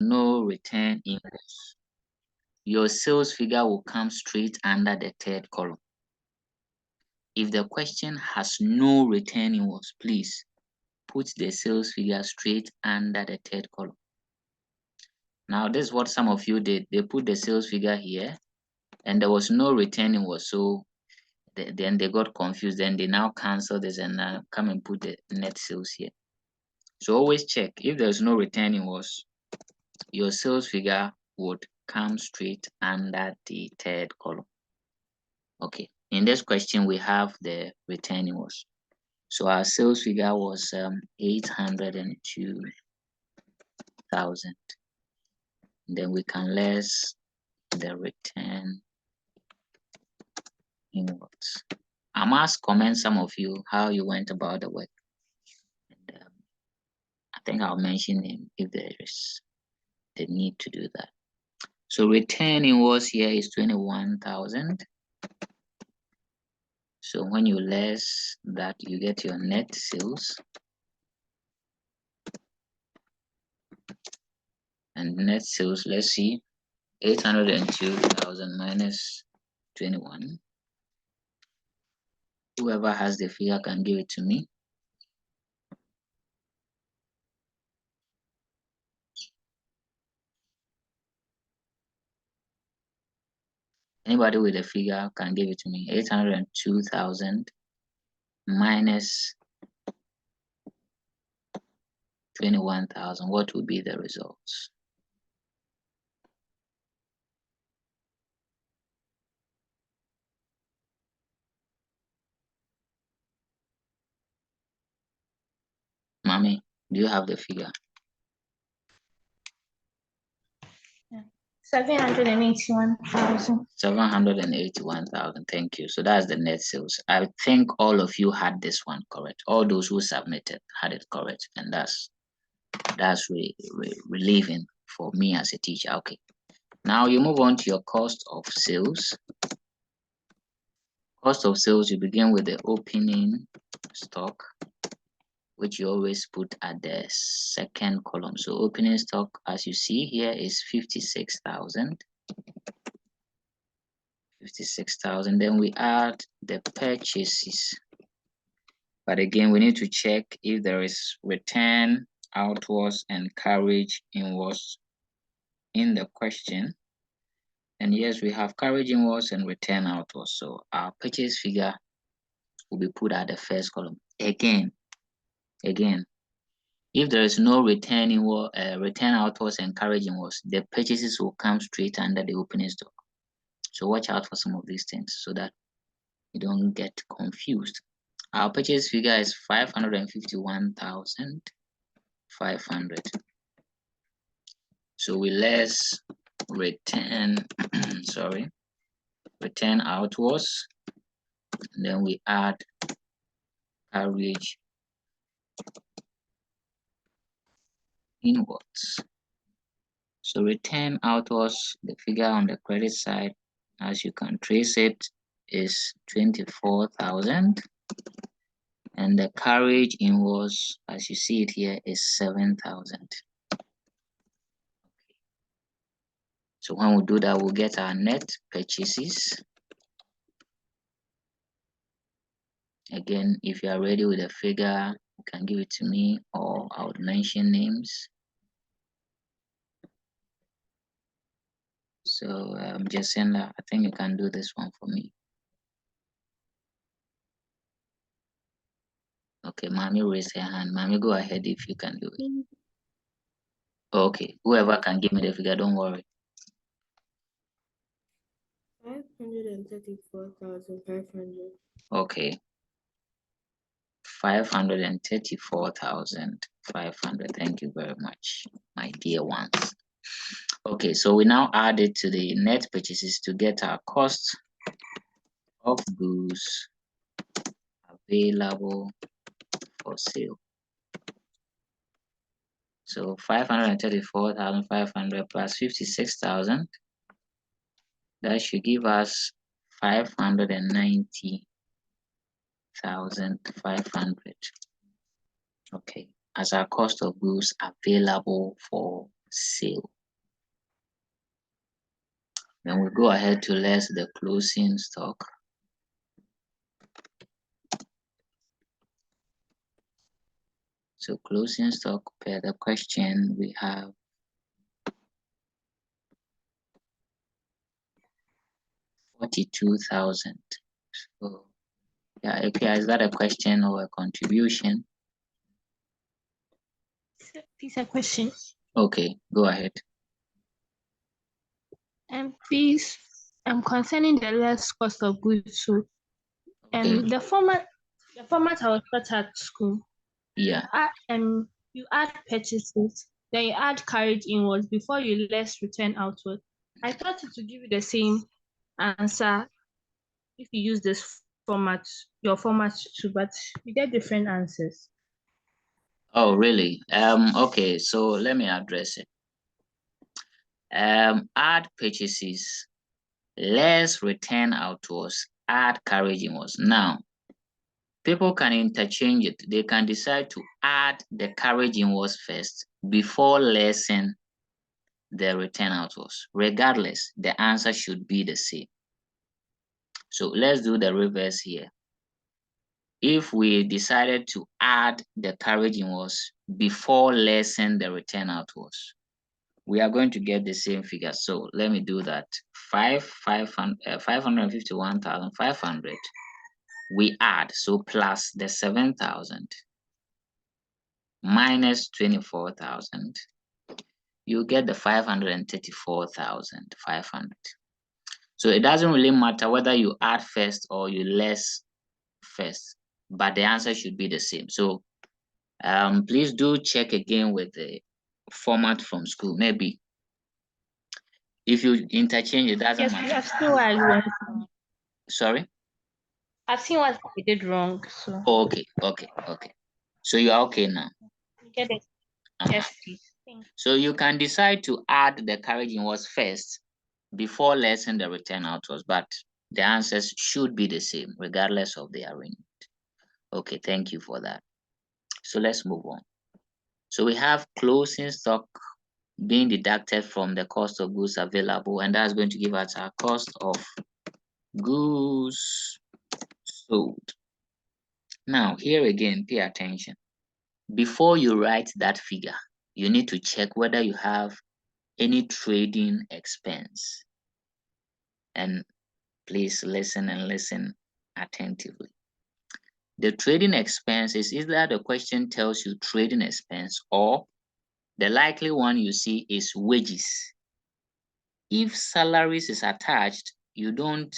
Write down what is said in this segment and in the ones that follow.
no return invoice, your sales figure will come straight under the third column. If the question has no return invoice, please put the sales figure straight under the third column. Now, this is what some of you did. They put the sales figure here and there was no return invoice. So then they got confused. Then they now cancel this and now come and put the net sales here. So always check if there's no return invoice, your sales figure would come straight under the third column. Okay, in this question, we have the return invoice. So our sales figure was 802,000. Then we can less the return invoice. I must comment some of you how you went about the work. And, I think I'll mention him if there is the need to do that. So return invoice here is 21,000. So when you less that, you get your net sales. And net sales, let's see, 802,000 minus 21. Whoever has the figure can give it to me. Anybody with a figure can give it to me. 802,000 minus 21,000. What would be the results? Mommy, do you have the figure? 781,000. 781,000. Thank you. So that's the net sales. I think all of you had this one correct. All those who submitted had it correct, and that's relieving for me as a teacher. Okay. Now you move on to your cost of sales. Cost of sales, you begin with the opening stock, which you always put at the second column. So opening stock, as you see here, is 56,000. 56,000. Then we add the purchases. But again, we need to check if there is return outwards and carriage inwards in the question. And yes, we have carriage inwards and return outwards. So our purchase figure will be put at the first column. Again, if there is no return outwards and carriage inwards, the purchases will come straight under the opening stock. So watch out for some of these things so that you don't get confused. Our purchase figure is 551,500. So we less return, return outwards, and then we add carriage inwards. So return outwards, the figure on the credit side, as you can trace it, is 24,000. And the carriage inwards, as you see it here, is 7,000. So when we do that, we'll get our net purchases. Again, if you are ready with a figure, you can give it to me, or I would mention names. So Jacinda, I think you can do this one for me. Okay, Mommy raise her hand. Mommy, go ahead if you can do it. Okay, whoever can give me the figure, don't worry. 534,500. Okay. 534,500. Thank you very much, my dear ones. Okay, so we now add it to the net purchases to get our cost of goods available for sale. So 534,500 plus 56,000. That should give us 590,500. Okay, as our cost of goods available for sale. Then we go ahead to less the closing stock. So closing stock per the question, we have 42,000. So yeah, okay, is that a question or a contribution? Please, a question. Okay, go ahead. Please, concerning the less cost of goods. So, Okay. the format I was taught at school. Yeah. You add purchases, then you add carriage inwards before you less return outward. I thought it would give you the same answer if you use this format, your format too, but you get different answers. Oh, really? Okay, so let me address it. Add purchases, less return outwards, add carriage inwards. Now, people can interchange it. They can decide to add the carriage inwards first before lessen the return outwards. Regardless, the answer should be the same. So let's do the reverse here. If we decided to add the carriage inwards before lessen the return outwards, we are going to get the same figure. So let me do that. 551,500. We add, so plus the 7,000 minus 24,000. You get the 534,500. So it doesn't really matter whether you add first or you less first, but the answer should be the same. So please do check again with the format from school. Maybe if you interchange, it doesn't matter. I've seen what I went wrong. Sorry? I've seen what I did wrong. So Okay. So you are okay now. get it. Yes, please. So you can decide to add the carriage inwards first before lessen the return outwards, but the answers should be the same regardless of the arrangement. Okay, thank you for that. So let's move on. So we have closing stock being deducted from the cost of goods available, and that's going to give us our cost of goods sold. Now, here again, pay attention. Before you write that figure, you need to check whether you have any trading expense. And please listen and listen attentively. The trading expense is either the question tells you trading expense or the likely one you see is wages. If salaries is attached, you don't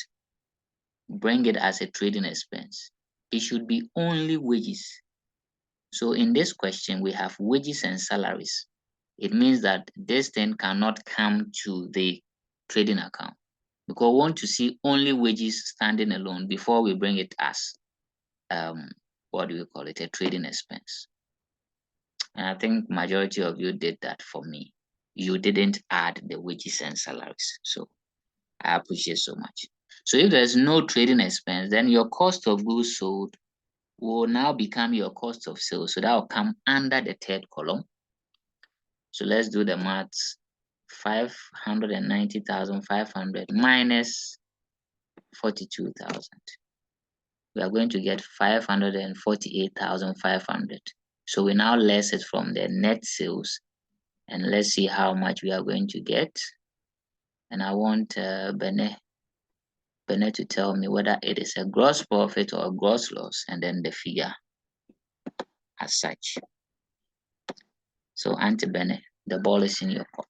bring it as a trading expense. It should be only wages. So in this question, we have wages and salaries. It means that this thing cannot come to the trading account because we want to see only wages standing alone before we bring it as what do we call it, a trading expense. And I think majority of you did that for me. You didn't add the wages and salaries. So I appreciate so much. So if there's no trading expense, then your cost of goods sold will now become your cost of sales. So that will come under the third column. So let's do the maths. 590,500 minus 42,000. We are going to get 548,500. So we now less it from the net sales, and let's see how much we are going to get. And I want Bene to tell me whether it is a gross profit or a gross loss, and then the figure as such. So Auntie Bene, the ball is in your court.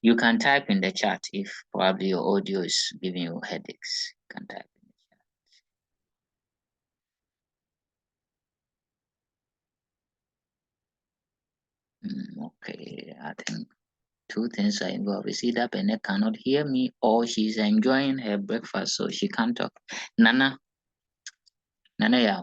You can type in the chat if probably your audio is giving you headaches. You can type in the chat. Okay, I think two things are involved. It's either Bene cannot hear me or she's enjoying her breakfast, so she can't talk. Nana, yeah.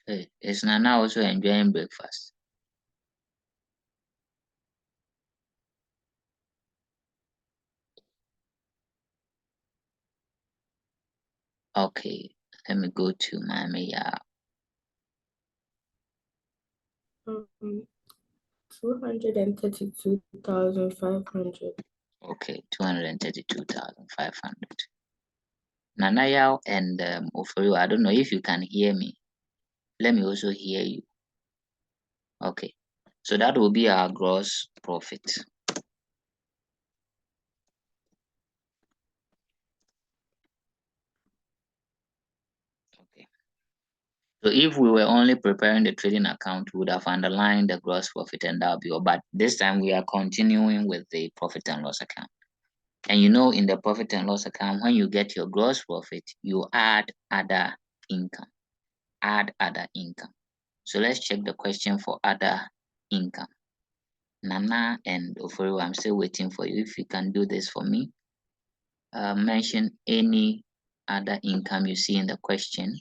Hey, is Nana also enjoying breakfast? Okay, let me go to Mamiya. 232,500. Okay, 232,500. Nanayao and Oforiwa, I don't know if you can hear me. Let me also hear you. Okay, so that will be our gross profit. Okay. So if we were only preparing the trading account, we would have underlined the gross profit and that would be all. But this time we are continuing with the profit and loss account. And you know, in the profit and loss account, when you get your gross profit, you add other income. Add other income. So let's check the question for other income. Nana and Oforiwa, I'm still waiting for you. If you can do this for me, mention any other income you see in the question.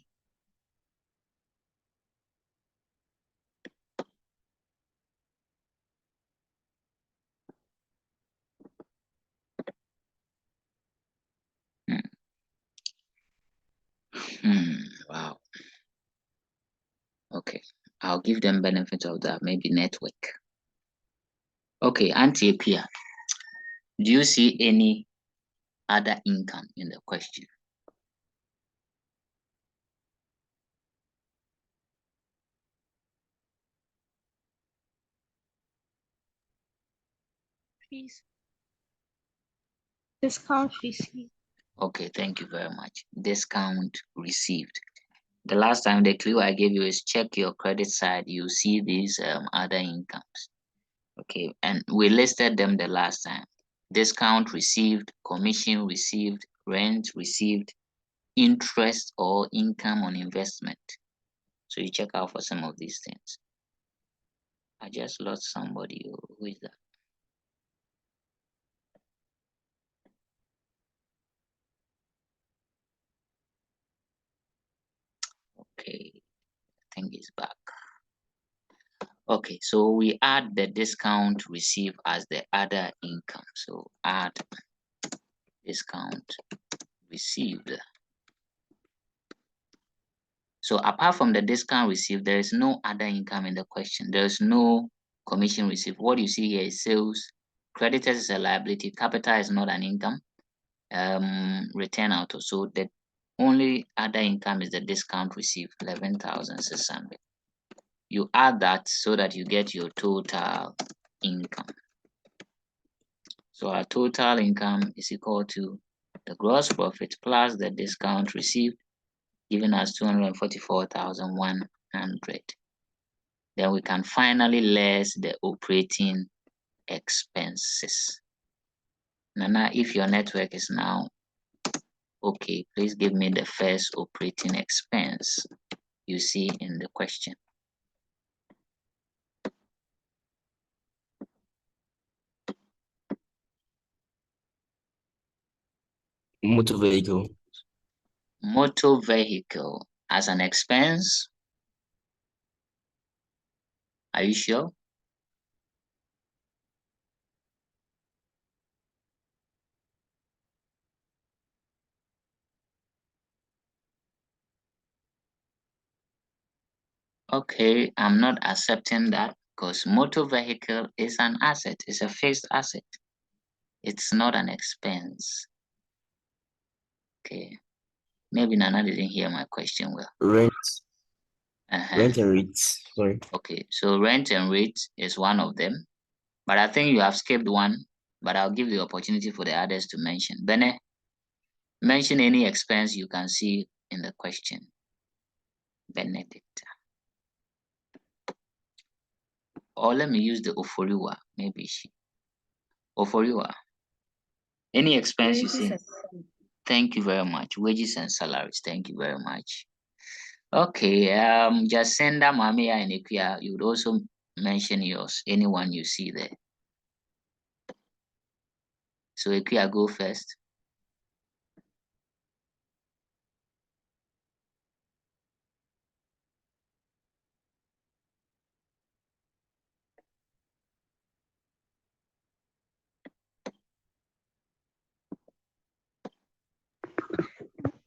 Wow. Okay, I'll give them benefit of that, maybe network. Okay, Auntie Apia, do you see any other income in the question? Please. Discount received. Okay, thank you very much. Discount received. The last time the clue I gave you is check your credit side. You see these other incomes. Okay, and we listed them the last time. Discount received, commission received, rent received, interest or income on investment. So you check out for some of these things. I just lost somebody. Who is that? Okay, I think it's back. Okay, so we add the discount received as the other income. So add discount received. So apart from the discount received, there is no other income in the question. There is no commission received. What you see here is sales. Creditors is a liability. Capital is not an income. Return auto. So the only other income is the discount received, 11,600. You add that so that you get your total income. So our total income is equal to the gross profit plus the discount received, giving us 244,100. Then we can finally less the operating expenses. Nana, if your network is now okay, please give me the first operating expense you see in the question. Motor vehicle. Motor vehicle as an expense. Are you sure? Okay, I'm not accepting that because motor vehicle is an asset. It's a fixed asset. It's not an expense. Okay. Maybe Nana didn't hear my question well. Rent. Uh-huh. Rent and rates. Sorry. Okay, so rent and rate is one of them. But I think you have skipped one, but I'll give the opportunity for the others to mention. Bene, mention any expense you can see in the question. Benedict. Or let me use the Oforiwa. Maybe she. Oforiwa. Any expense you see? Thank you very much. Wages and salaries. Thank you very much. Okay, Jacinda, Mamiya, and Ikuya, you would also mention yours, anyone you see there. So Ikuya, go first.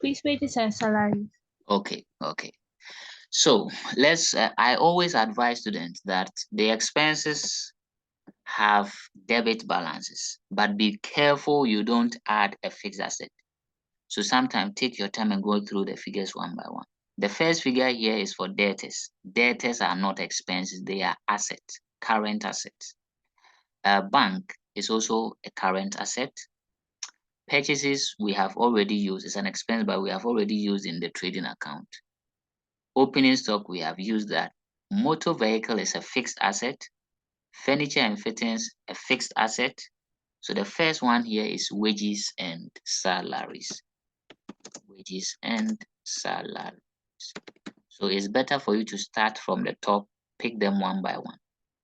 Please, wages and salaries. Okay. So let's, I always advise students that the expenses have debit balances, but be careful you don't add a fixed asset. So sometimes take your time and go through the figures one by one. The first figure here is for debtors. Debtors are not expenses, they are assets, current assets. A bank is also a current asset. Purchases we have already used, is an expense, but we have already used in the trading account. Opening stock, we have used that. Motor vehicle is a fixed asset. Furniture and fittings, a fixed asset. So the first one here is wages and salaries. Wages and salaries. So it's better for you to start from the top, pick them one by one.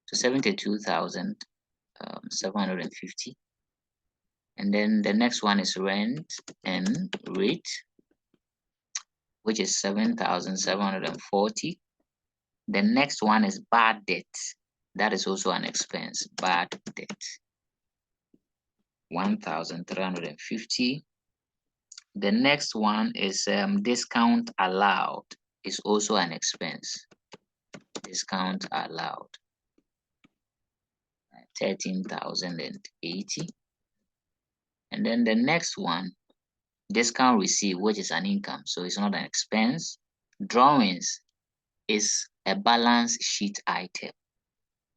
So 72,750. And then the next one is rent and rate, which is 7,740. The next one is bad debt. That is also an expense, bad debt. 1,350. The next one is discount allowed. Is also an expense. Discount allowed. 13,080. And then the next one, discount received, which is an income, so it's not an expense. Drawings is a balance sheet item,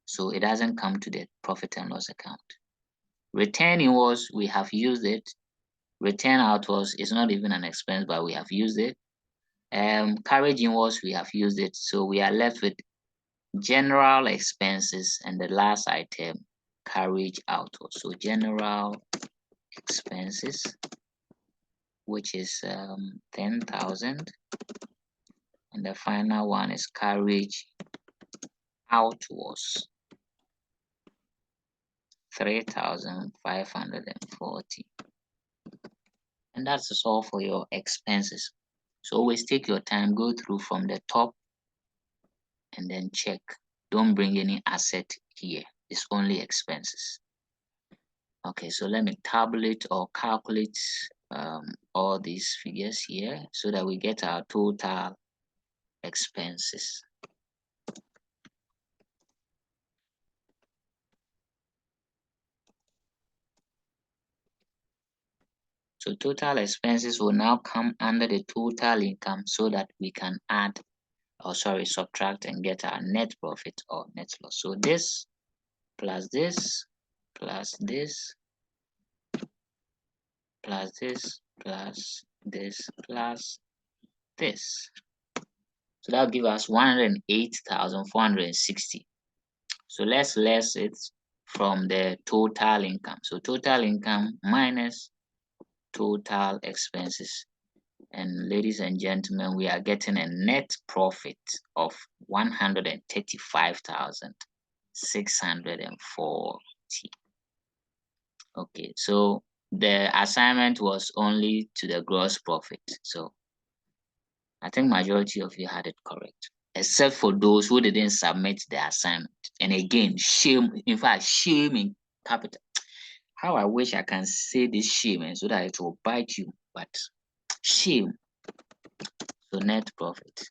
so it doesn't come to the profit and loss account. Return invoice, we have used it. Return outwards is not even an expense, but we have used it. Carriage invoice, we have used it, so we are left with general expenses, and the last item, carriage outwards. So general expenses, which is 10,000, and the final one is carriage outwards, 3,540. And that's all for your expenses. So always take your time, go through from the top and then check. Don't bring any asset here. It's only expenses. Okay, so let me tabulate or calculate all these figures here so that we get our total expenses. So total expenses will now come under the total income so that we can add, or subtract and get our net profit or net loss. So this plus this plus this plus this plus this plus this. So that'll give us 108,460. So let's less it from the total income. So total income minus total expenses. And ladies and gentlemen, we are getting a net profit of 135,640. Okay, so the assignment was only to the gross profit. So I think majority of you had it correct, except for those who didn't submit the assignment. And again, shame, in fact, shame in capital. How I wish I can say this shame so that it will bite you, but shame. So net profit.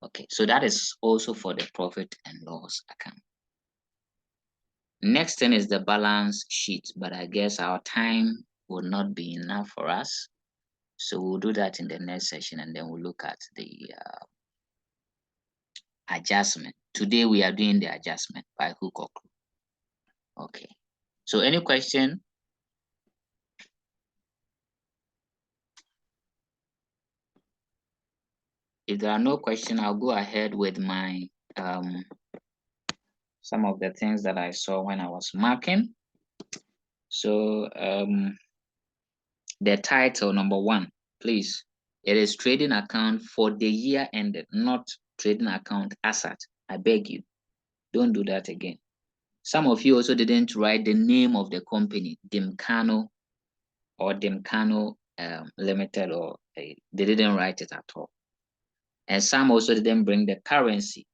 Okay, so that is also for the profit and loss account. Next thing is the balance sheet, but I guess our time will not be enough for us. So we'll do that in the next session, and then we'll look at the adjustment. Today we are doing the adjustment by hook or crook. Okay, so any question? If there are no questions, I'll go ahead with my some of the things that I saw when I was marking. So the title number 1, please. It is trading account for the year ended, not trading account asset. I beg you, don't do that again. Some of you also didn't write the name of the company, Dimcano or Dimcano Limited, or they didn't write it at all. And some also didn't bring the currency.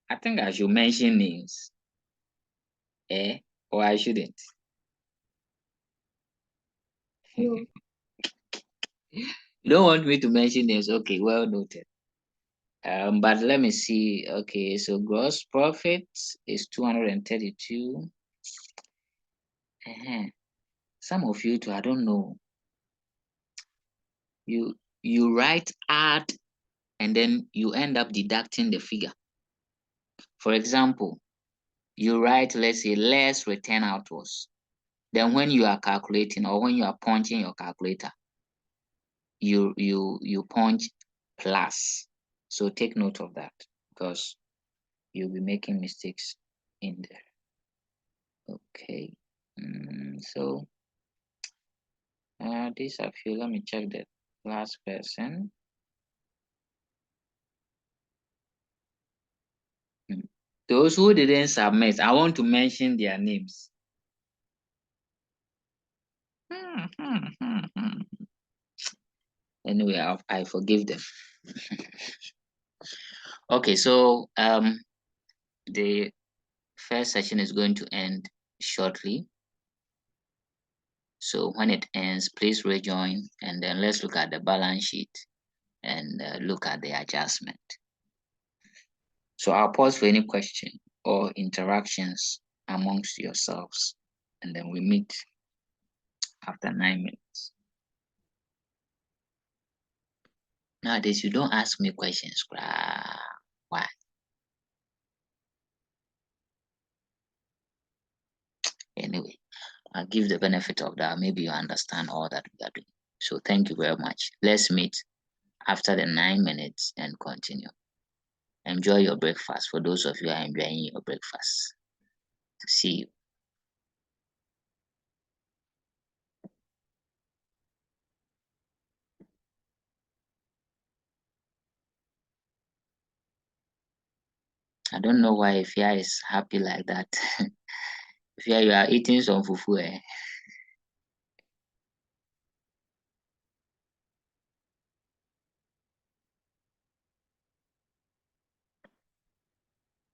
I think I should mention names, or I shouldn't. No. You don't want me to mention names. Okay, well noted. But let me see. Okay, so gross profit is 232. Some of you too, I don't know. You write add and then you end up deducting the figure. For example, you write, let's say, less return outwards. Then when you are calculating or when you are punching your calculator, you punch plus. So take note of that because you'll be making mistakes in there. Okay. So these are few. Let me check the last person. Those who didn't submit, I want to mention their names. Anyway, I forgive them. Okay, so the first session is going to end shortly. So when it ends, please rejoin and then let's look at the balance sheet and look at the adjustment. So I'll pause for any question or interactions amongst yourselves and then we meet after 9 minutes. Nowadays, you don't ask me questions. Why? Anyway, I'll give the benefit of that. Maybe you understand all that we are doing. So thank you very much. Let's meet after the 9 minutes and continue. Enjoy your breakfast. For those of you who are enjoying your breakfast, see you. I don't know why Ifya is happy like that. Ifya, you are eating some fufu.